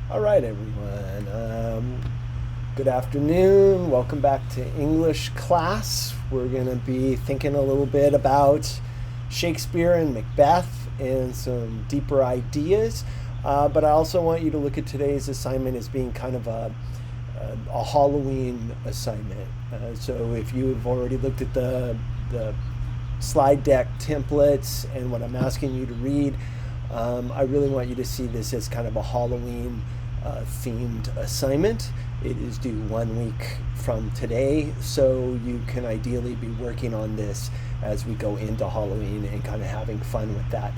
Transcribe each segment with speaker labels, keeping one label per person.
Speaker 1: All right, everyone. Good afternoon. Welcome back to English class. We're going to be thinking a little bit about Shakespeare and Macbeth and some deeper ideas. But I also want you to look at today's assignment as being kind of a Halloween assignment. So if you've already looked at the slide deck templates and what I'm asking you to read, I really want you to see this as kind of a Halloween themed assignment. It is due 1 week from today, so you can ideally be working on this as we go into Halloween and kind of having fun with that.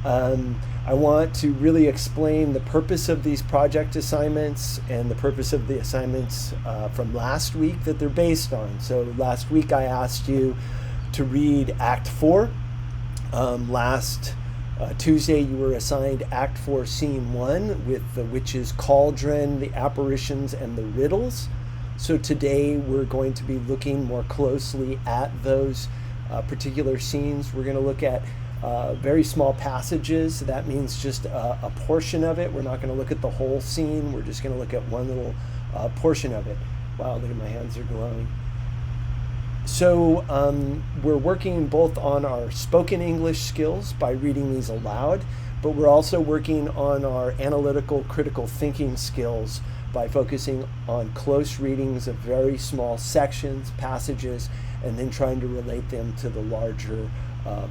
Speaker 1: I want to really explain the purpose of these project assignments and the purpose of the assignments from last week that they're based on. So last week I asked you to read Act 4. Last Tuesday you were assigned Act 4, Scene 1 with the witch's cauldron, the apparitions, and the riddles. So today we're going to be looking more closely at those particular scenes. We're going to look at very small passages. That means just a portion of it. We're not going to look at the whole scene. We're just going to look at one little portion of it. Wow, look at my hands are glowing. So we're working both on our spoken English skills by reading these aloud, but we're also working on our analytical critical thinking skills by focusing on close readings of very small sections, passages, and then trying to relate them to the larger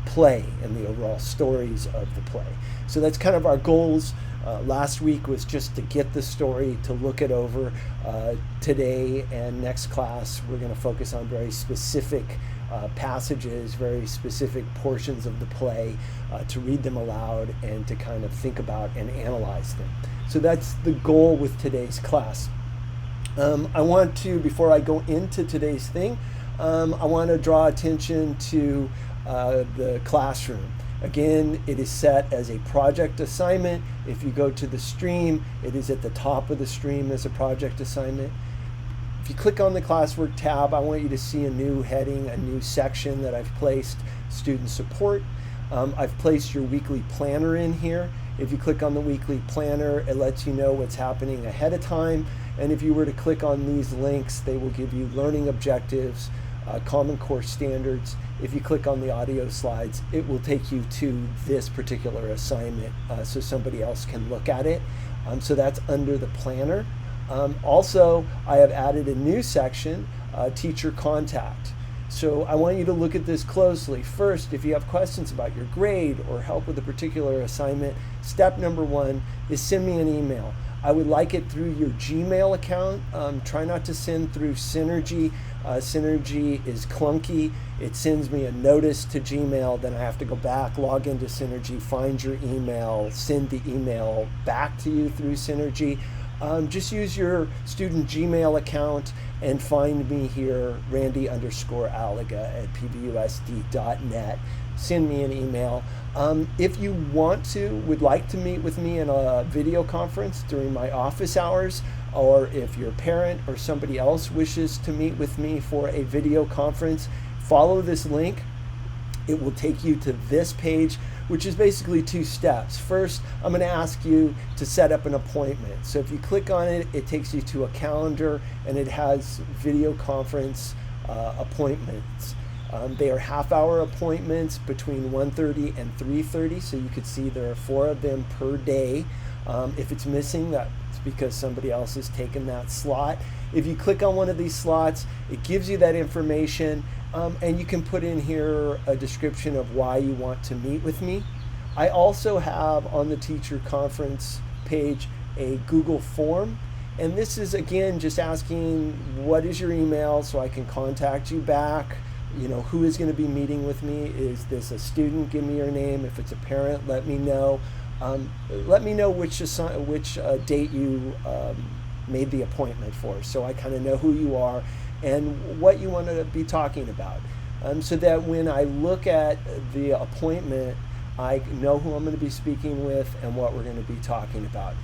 Speaker 1: play and the overall stories of the play. So that's kind of our goals. Last week was just to get the story, to look it over. Today and next class, we're going to focus on very specific passages, very specific portions of the play, to read them aloud and to kind of think about and analyze them. So that's the goal with today's class. I want to, before I go into today's thing, I want to draw attention to the classroom. Again, it is set as a project assignment. If you go to the stream, it is at the top of the stream as a project assignment. If you click on the classwork tab, I want you to see a new heading, a new section that I've placed, student support. I've placed your weekly planner in here. If you click on the weekly planner, it lets you know what's happening ahead of time. And if you were to click on these links, they will give you learning objectives, Common Core standards. If you click on the audio slides, it will take you to this particular assignment so somebody else can look at it. So that's under the planner. Also, I have added a new section, teacher contact. So I want you to look at this closely. First, if you have questions about your grade or help with a particular assignment, step number 1 is send me an email. I would like it through your Gmail account. Try not to send through Synergy. Synergy is clunky. It sends me a notice to Gmail, then I have to go back, log into Synergy, find your email, send the email back to you through Synergy. Just use your student Gmail account and find me here, Randy_Aliga at pbusd.net. Send me an email. If you would like to meet with me in a video conference during my office hours, or if your parent or somebody else wishes to meet with me for a video conference, follow this link. It will take you to this page, which is basically 2 steps. First, I'm going to ask you to set up an appointment. So if you click on it, it takes you to a calendar and it has video conference appointments. They are half-hour appointments between 1:30 and 3:30, so you could see there are 4 of them per day. If it's missing, that's because somebody else has taken that slot. If you click on one of these slots, it gives you that information, and you can put in here a description of why you want to meet with me. I also have on the teacher conference page a Google form, and this is again just asking what is your email so I can contact you back. Who is going to be meeting with me? Is this a student? Give me your name. If it's a parent, let me know. Let me know which date you made the appointment for, so I kind of know who you are and what you want to be talking about, so that when I look at the appointment, I know who I'm going to be speaking with and what we're going to be talking about.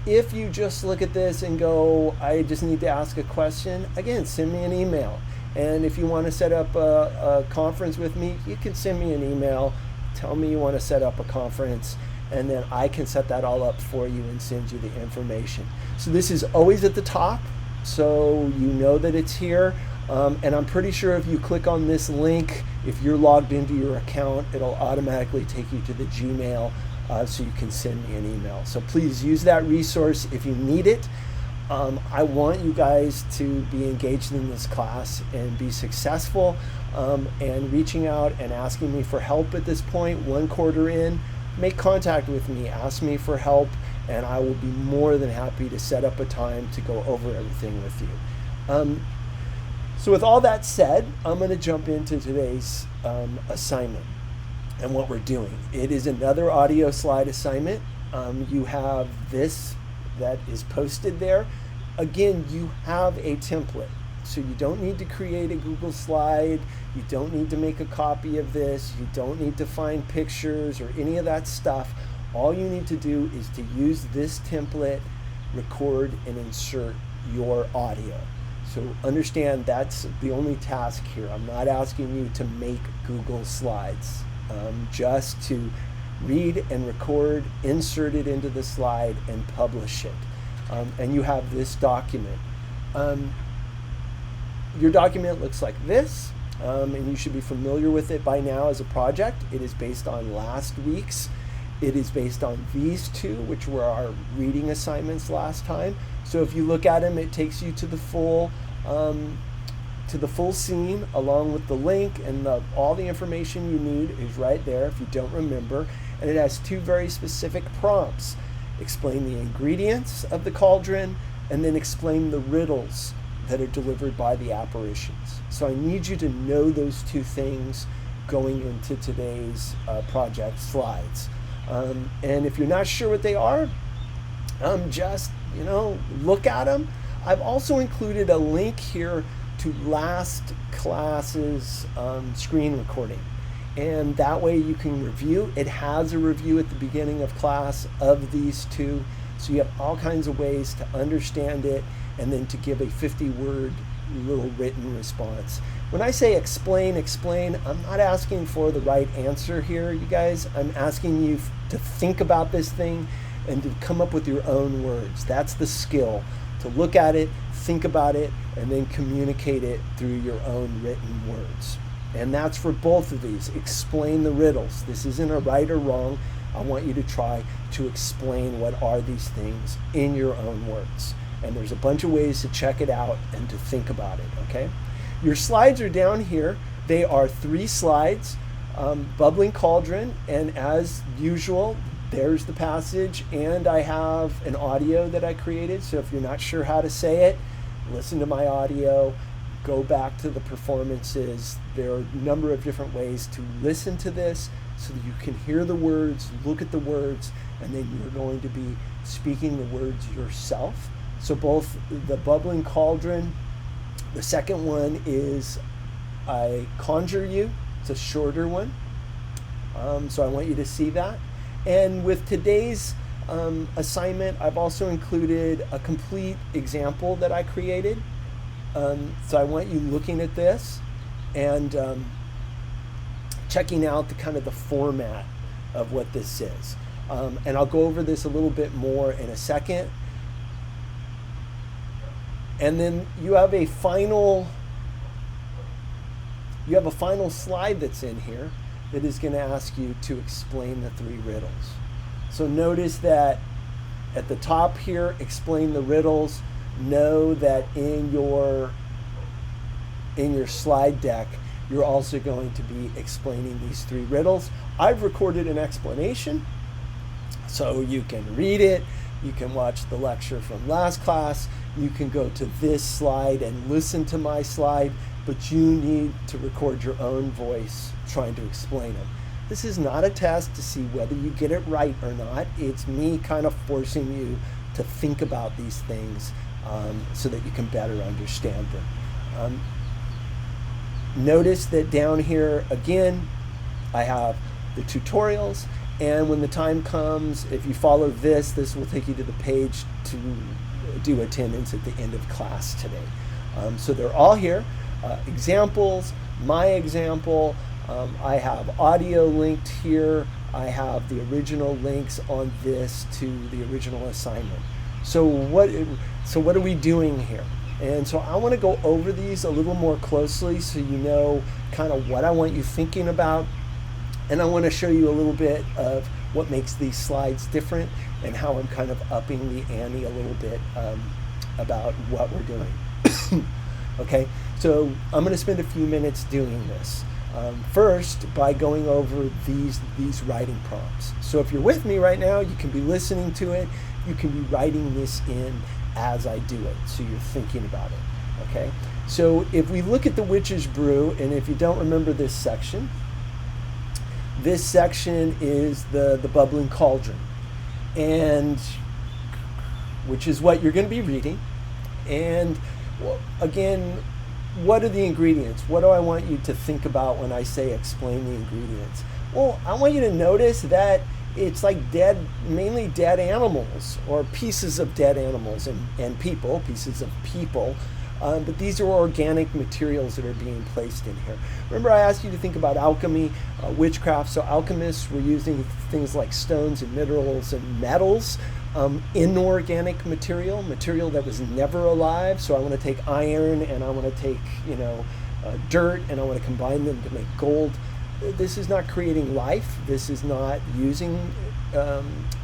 Speaker 1: If you just look at this and go, I just need to ask a question, again, send me an email. And if you want to set up a conference with me, you can send me an email, tell me you want to set up a conference, and then I can set that all up for you and send you the information. So this is always at the top, so you know that it's here. And I'm pretty sure if you click on this link, if you're logged into your account, it'll automatically take you to the Gmail, so you can send me an email. So please use that resource if you need it. I want you guys to be engaged in this class and be successful, and reaching out and asking me for help at this point, 1 quarter in, make contact with me, ask me for help, and I will be more than happy to set up a time to go over everything with you. So with all that said, I'm going to jump into today's assignment and what we're doing. It is another audio slide assignment. You have this that is posted there. Again, you have a template, so you don't need to create a Google slide. You don't need to make a copy of this. You don't need to find pictures or any of that stuff. All you need to do is to use this template, record, and insert your audio. So understand that's the only task here. I'm not asking you to make Google slides, just to read and record, insert it into the slide, and publish it. And you have this document. Your document looks like this, and you should be familiar with it by now as a project. It is based on last week's. It is based on these two, which were our reading assignments last time. So if you look at them, it takes you to the full scene, along with the link, and all the information you need is right there if you don't remember. And it has 2 very specific prompts. Explain the ingredients of the cauldron, and then explain the riddles that are delivered by the apparitions. So I need you to know those 2 things going into today's project slides. And if you're not sure what they are, just, look at them. I've also included a link here to last class's screen recording. And that way you can review. It has a review at the beginning of class of these 2. So you have all kinds of ways to understand it, and then to give a 50-word little written response. When I say explain, I'm not asking for the right answer here, you guys. I'm asking you to think about this thing and to come up with your own words. That's the skill, to look at it, think about it, and then communicate it through your own written words. And that's for both of these. Explain the riddles. This isn't a right or wrong. I want you to try to explain what are these things in your own words. And there's a bunch of ways to check it out and to think about it, okay? Your slides are down here. They are 3 slides, bubbling cauldron, and as usual, there's the passage, and I have an audio that I created, so if you're not sure how to say it, listen to my audio, go back to the performances. There are a number of different ways to listen to this so that you can hear the words, look at the words, and then you're going to be speaking the words yourself. So both the bubbling cauldron, the second one is I conjure you. It's a shorter one. So I want you to see that. And with today's assignment, I've also included a complete example that I created. So I want you looking at this and checking out the format of what this is. And I'll go over this a little bit more in a second. And then you have a final slide that's in here that is going to ask you to explain the 3 riddles. So notice that at the top here, explain the riddles. Know that in your slide deck, you're also going to be explaining these 3 riddles. I've recorded an explanation, so you can read it. You can watch the lecture from last class. You can go to this slide and listen to my slide, but you need to record your own voice trying to explain them. This is not a test to see whether you get it right or not. It's me kind of forcing you to think about these things so that you can better understand them. Notice that down here, again, I have the tutorials, and when the time comes, if you follow this will take you to the page to do attendance at the end of class today. So they're all here. Examples, my example, I have audio linked here. I have the original links on this to the original assignment. So what are we doing here? And so I want to go over these a little more closely so you know kind of what I want you thinking about. And I want to show you a little bit of what makes these slides different and how I'm kind of upping the ante a little bit about what we're doing. Okay, so I'm going to spend a few minutes doing this. First, by going over these writing prompts. So if you're with me right now, you can be listening to it. You can be writing this in as I do it, so you're thinking about it. Okay, so if we look at the Witch's Brew, and if you don't remember this section is the bubbling cauldron, and which is what you're going to be reading. And again, what are the ingredients? What do I want you to think about when I say explain the ingredients? Well, I want you to notice that it's like mainly dead animals or pieces of dead animals and people, pieces of people. But these are organic materials that are being placed in here. Remember, I asked you to think about alchemy, witchcraft. So alchemists were using things like stones and minerals and metals, inorganic material that was never alive. So I want to take iron and I want to take, dirt, and I want to combine them to make gold. This is not creating life. This is not using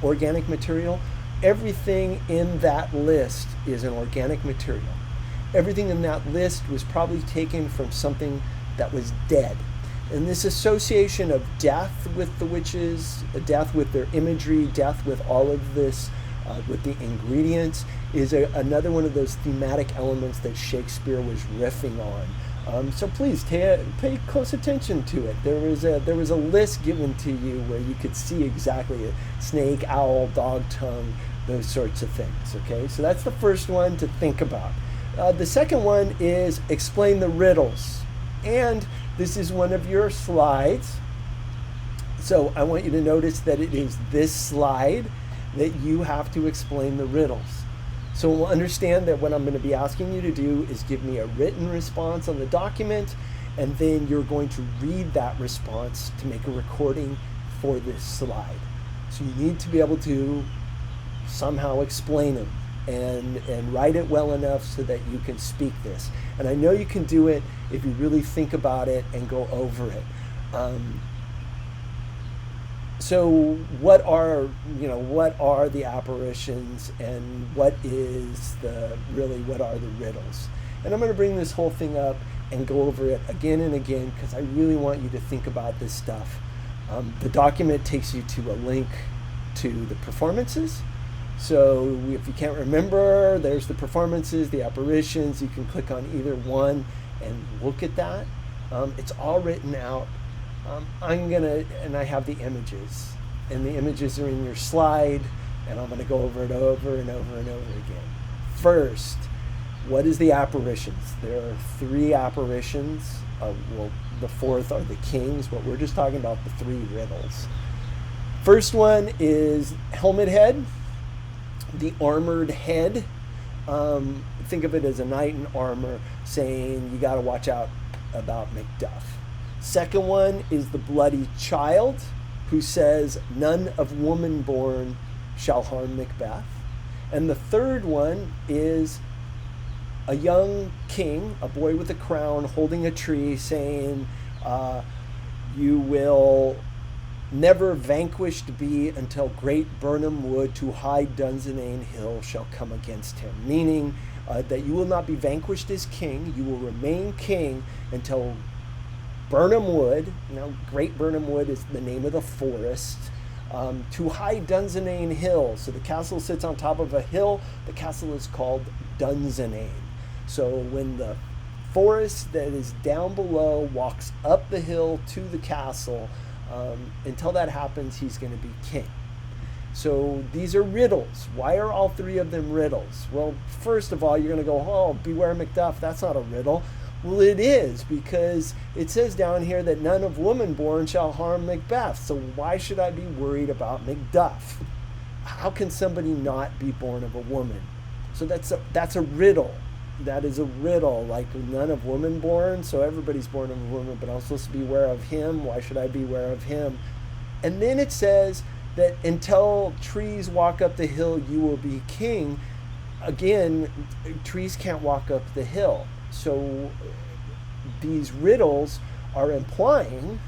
Speaker 1: organic material. Everything in that list is an organic material. Everything in that list was probably taken from something that was dead. And this association of death with the witches, death with their imagery, death with all of this, with the ingredients, is another one of those thematic elements that Shakespeare was riffing on. So please pay close attention to it. There was a list given to you where you could see exactly a snake, owl, dog tongue, those sorts of things. Okay, so that's the first one to think about. The second one is explain the riddles. And this is one of your slides. So I want you to notice that it is this slide that you have to explain the riddles. So we'll understand that what I'm going to be asking you to do is give me a written response on the document, and then you're going to read that response to make a recording for this slide. So you need to be able to somehow explain them and write it well enough so that you can speak this. And I know you can do it if you really think about it and go over it. So what are the apparitions, and what are the riddles? And I'm going to bring this whole thing up and go over it again and again because I really want you to think about this stuff. The document takes you to a link to the performances. So if you can't remember, there's the performances, the apparitions. You can click on either one and look at that. It's all written out. And I have the images, and the images are in your slide, and I'm gonna go over it over and over and over again. First, what is the apparitions? There are 3 apparitions. The fourth are the kings, but we're just talking about the 3 riddles. First one is helmet head, the armored head. Think of it as a knight in armor saying you got to watch out about Macbeth. Second one is the bloody child, who says none of woman born shall harm Macbeth. And the third one is a young king, a boy with a crown, holding a tree, saying, you will never vanquished be until great Birnam Wood to high Dunsinane Hill shall come against him. Meaning that you will not be vanquished as king. You will remain king until Birnam Wood, Great Birnam Wood is the name of the forest, to high Dunsinane Hill. So the castle sits on top of a hill. The castle is called Dunsinane. So when the forest that is down below walks up the hill to the castle, until that happens, he's going to be king. So these are riddles. Why are all 3 of them riddles? Well, first of all, you're going to go, oh, beware Macduff. That's not a riddle. Well, it is, because it says down here that none of woman born shall harm Macbeth. So why should I be worried about Macduff? How can somebody not be born of a woman? So that's a riddle. That is a riddle, like none of woman born, so everybody's born of a woman, but I'm supposed to beware of him. Why should I beware of him? And then it says that until trees walk up the hill, you will be king. Again, trees can't walk up the hill. So these riddles are implying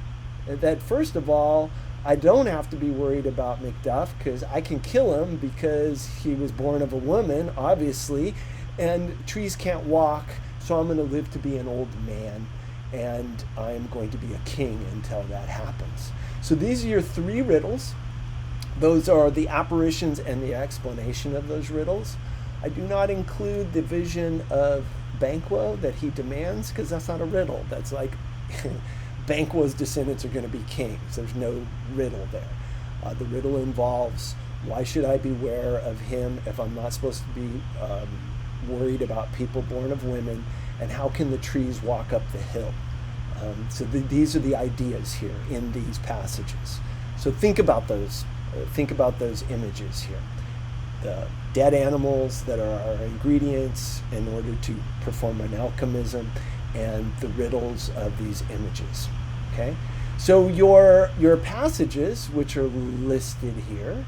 Speaker 1: that, first of all, I don't have to be worried about Macduff because I can kill him because he was born of a woman, obviously, and trees can't walk, so I'm going to live to be an old man, and I'm going to be a king until that happens. So these are your three riddles. Those are the apparitions and the explanation of those riddles. I do not include the vision of Banquo that he demands, because that's not a riddle. That's like Banquo's descendants are going to be kings. There's no riddle there. The riddle involves, why should I beware of him if I'm not supposed to be worried about people born of women, and how can the trees walk up the hill? So these are the ideas here in these passages. So think about those images here. The dead animals that are our ingredients in order to perform an alchemism, and the riddles of these images. Okay, so your passages, which are listed here,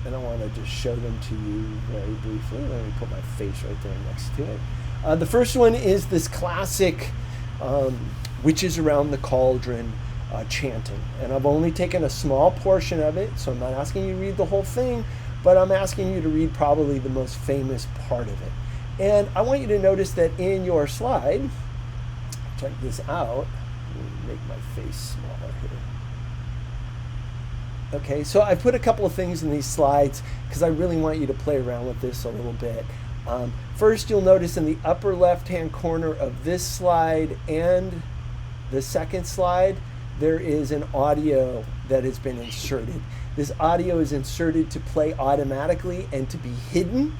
Speaker 1: and I want to just show them to you very briefly. Let me put my face right there next to it. The first one is this classic witches around the cauldron chanting. And I've only taken a small portion of it, so I'm not asking you to read the whole thing, but I'm asking you to read probably the most famous part of it. And I want you to notice that in your slide, check this out. Let me make my face smaller here. Okay, so I put a couple of things in these slides because I really want you to play around with this a little bit. First, you'll notice in the upper left-hand corner of this slide and the second slide, there is an audio that has been inserted. This audio is inserted to play automatically and to be hidden.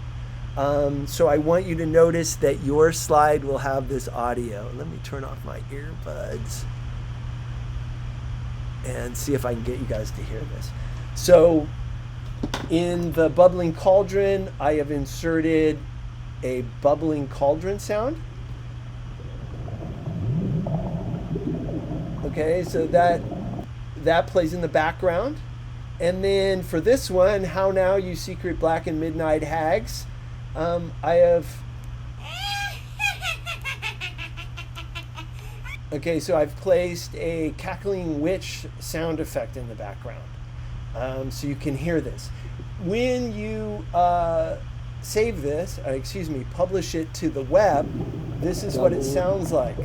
Speaker 1: So I want you to notice that your slide will have this audio. Let me turn off my earbuds and see if I can get you guys to hear this. So in the bubbling cauldron, I have inserted a bubbling cauldron sound. Okay, so that plays in the background. And then for this one, How Now You Secret Black and Midnight Hags, I have... Okay, so I've placed a cackling witch sound effect in the background. So you can hear this. When you save this, publish it to the web, this is what it sounds like.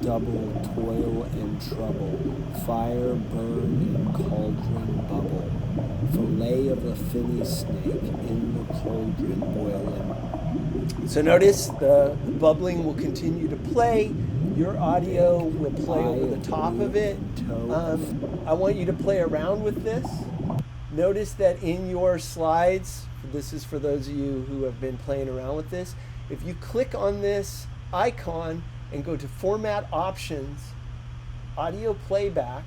Speaker 2: Double toil and trouble, fire burn and cauldron bubble, fillet of the finny snake in the cauldron boiling.
Speaker 1: So notice the bubbling will continue to play. Your audio will play over the top of it. I want you to play around with this. Notice that in your slides, this is for those of you who have been playing around with this, if you click on this icon and go to Format Options, Audio Playback,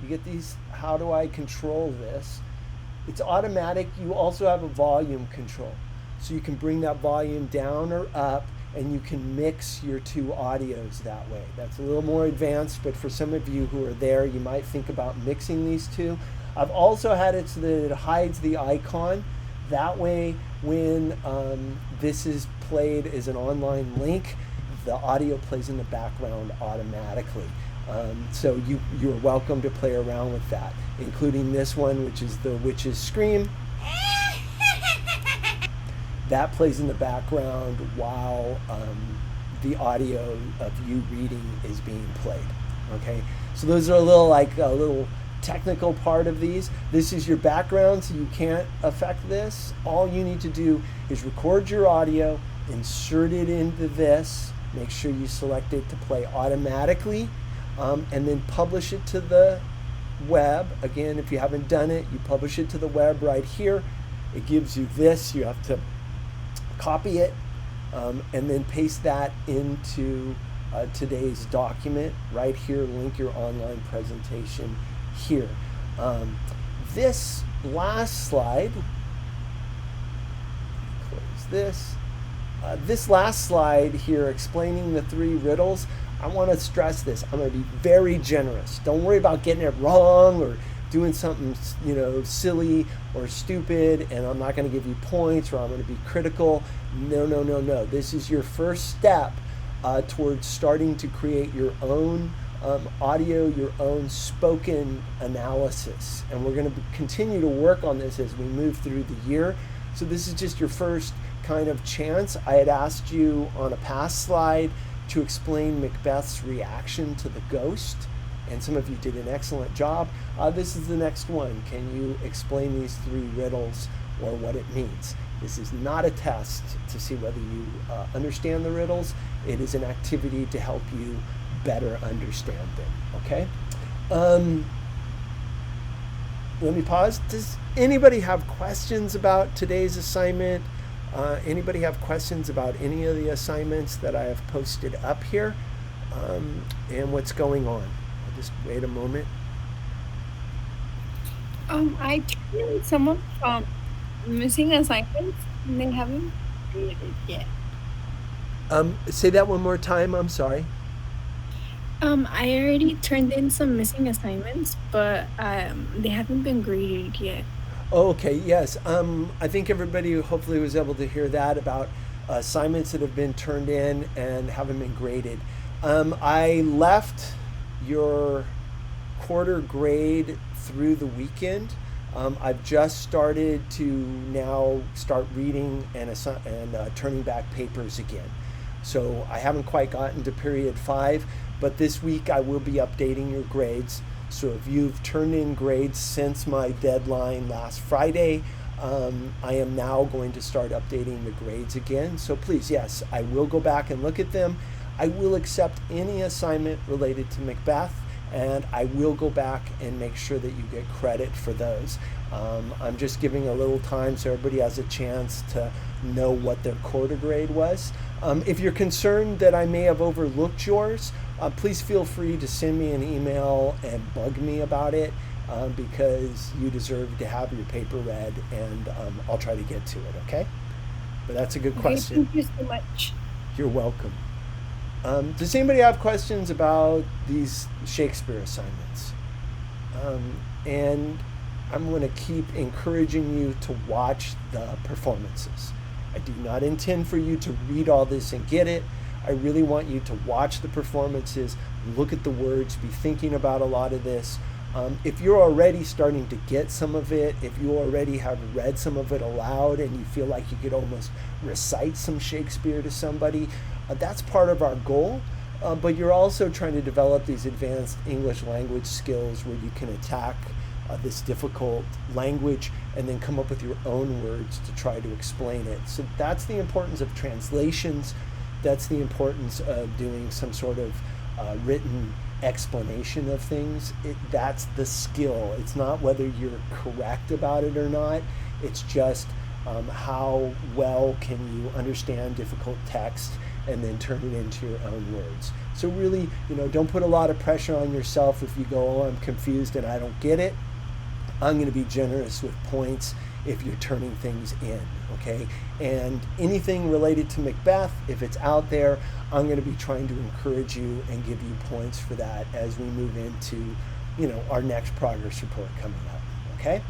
Speaker 1: you get these, how do I control this? It's automatic. You also have a volume control. So you can bring that volume down or up, and you can mix your two audios that way. That's a little more advanced, but for some of you who are there, you might think about mixing these two. I've also had it so that it hides the icon. That way, when this is played as an online link, the audio plays in the background automatically. So you're welcome to play around with that, including this one, which is the witch's scream. That plays in the background while the audio of you reading is being played. Okay, so those are a little technical part of these. This is your background, so you can't affect this. All you need to do is record your audio, insert it into this, make sure you select it to play automatically, and then publish it to the web. Again, if you haven't done it, you publish it to the web right here. It gives you this. You have to copy it and then paste that into today's document right here. Link your online presentation here. This last slide, close this. This last slide here explaining the three riddles, I want to stress this. I'm going to be very generous. Don't worry about getting it wrong or doing something, silly or stupid, and I'm not going to give you points or I'm going to be critical. No, no, no, no. This is your first step towards starting to create your own audio, your own spoken analysis. And we're going to continue to work on this as we move through the year. So this is just your first kind of chance. I had asked you on a past slide to explain Macbeth's reaction to the ghost, and some of you did an excellent job. This is the next one. Can you explain these 3 riddles or what it means? This is not a test to see whether you understand the riddles. It is an activity to help you better understand them, okay? Let me pause. Does anybody have questions about today's assignment? Anybody have questions about any of the assignments that I have posted up here and what's going on? I'll just wait a moment.
Speaker 3: I turned some of missing assignments and they haven't graded yet.
Speaker 1: Say that one more time. I'm sorry.
Speaker 3: I already turned in some missing assignments, but they haven't been graded yet.
Speaker 1: Oh, okay, yes. I think everybody hopefully was able to hear that about assignments that have been turned in and haven't been graded. I left your quarter grade through the weekend. I've just started to now start reading and turning back papers again. So I haven't quite gotten to period 5, but this week I will be updating your grades. So if you've turned in grades since my deadline last Friday, I am now going to start updating the grades again. So please, yes, I will go back and look at them. I will accept any assignment related to Macbeth, and I will go back and make sure that you get credit for those. I'm just giving a little time so everybody has a chance to know what their quarter grade was. If you're concerned that I may have overlooked yours, please feel free to send me an email and bug me about it, because you deserve to have your paper read, and I'll try to get to it, okay? But that's a good question.
Speaker 3: Thank you so much.
Speaker 1: You're welcome. Does anybody have questions about these Shakespeare assignments? And I'm going to keep encouraging you to watch the performances. I do not intend for you to read all this and get it. I really want you to watch the performances, look at the words, be thinking about a lot of this. If you're already starting to get some of it, if you already have read some of it aloud and you feel like you could almost recite some Shakespeare to somebody, that's part of our goal. But you're also trying to develop these advanced English language skills where you can attack this difficult language and then come up with your own words to try to explain it. So that's the importance of translations. That's the importance of doing some sort of written explanation of things. That's the skill. It's not whether you're correct about it or not. It's just how well can you understand difficult text and then turn it into your own words. So really, don't put a lot of pressure on yourself if you go, oh, I'm confused and I don't get it. I'm going to be generous with points if you're turning things in, okay? And anything related to Macbeth, if it's out there, I'm going to be trying to encourage you and give you points for that as we move into, our next progress report coming up, okay?